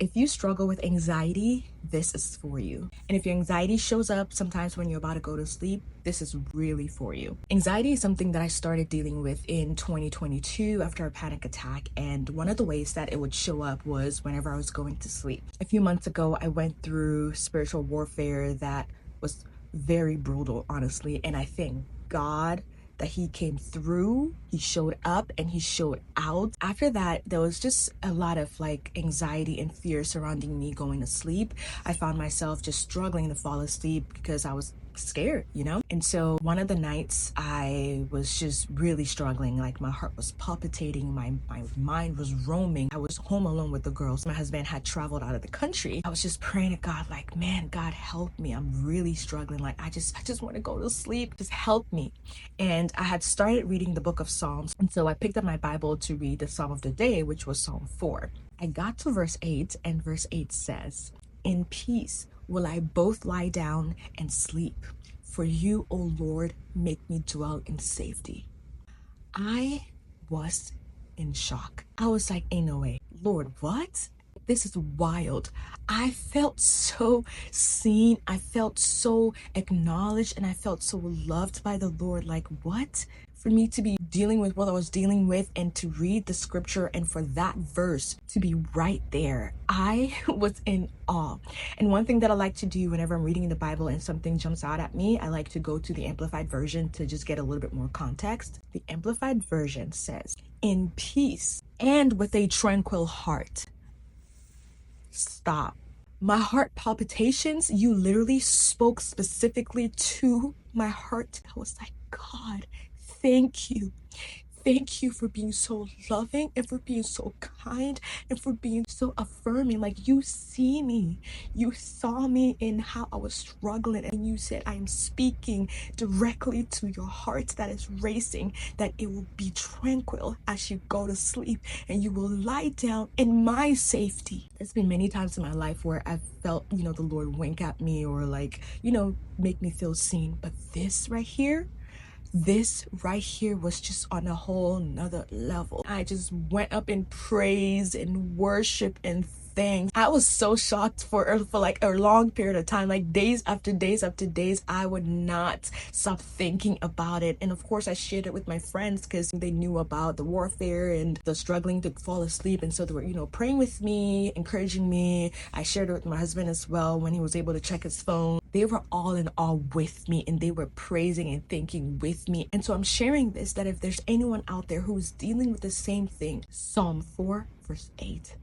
If you struggle with anxiety, this is for you. And if your anxiety shows up sometimes when you're about to go to sleep, this is really for you. Anxiety is something that I started dealing with in 2022 after a panic attack. And one of the ways that it would show up was whenever I was going to sleep. A few months ago, I went through spiritual warfare that was very brutal, honestly. And I thank God that he came through, he showed up, and he showed out. After that, there was just a lot of like anxiety and fear surrounding me going to sleep. I found myself just struggling to fall asleep because I was scared, you know? And so one of the nights I was just really struggling. Like my heart was palpitating, my mind was roaming. I was home alone with the girls. My husband had traveled out of the country. I was just praying to God, like, man, God help me. I'm really struggling. Like I just want to go to sleep. Just help me. And I had started reading the book of Psalms. And so I picked up my Bible to read the Psalm of the day, which was Psalm 4. I got to verse 8, and verse 8 says, "In peace will I both lie down and sleep. For you, O Lord, make me dwell in safety." I was in shock. I was like, ain't no way. Lord, what? This is wild. I felt so seen. I felt so acknowledged, and I felt so loved by the Lord. Like, what? For me to be dealing with what I was dealing with and to read the scripture and for that verse to be right there, I was in awe. And one thing that I like to do whenever I'm reading the Bible and something jumps out at me, I like to go to the Amplified Version to just get a little bit more context. The Amplified Version says, "In peace and with a tranquil heart." Stop. My heart palpitations, you literally spoke specifically to my heart. I was like, God, thank you. Thank you for being so loving and for being so kind and for being so affirming. Like, you see me. You saw me in how I was struggling, and you said, I am speaking directly to your heart that is racing, that it will be tranquil as you go to sleep and you will lie down in my safety. There's been many times in my life where I've felt, the Lord wink at me or like, make me feel seen. But this right here was just on a whole nother level. I just went up in praise and worship and thanks. I was so shocked for like a long period of time, like days after days after days. I would not stop thinking about it. And of course I shared it with my friends because they knew about the warfare and the struggling to fall asleep, and so they were praying with me, encouraging me. I shared it with my husband as well when he was able to check his phone. They were all in awe with me, and they were praising and thanking with me. And so I'm sharing this, that if there's anyone out there who is dealing with the same thing, Psalm 4 verse 8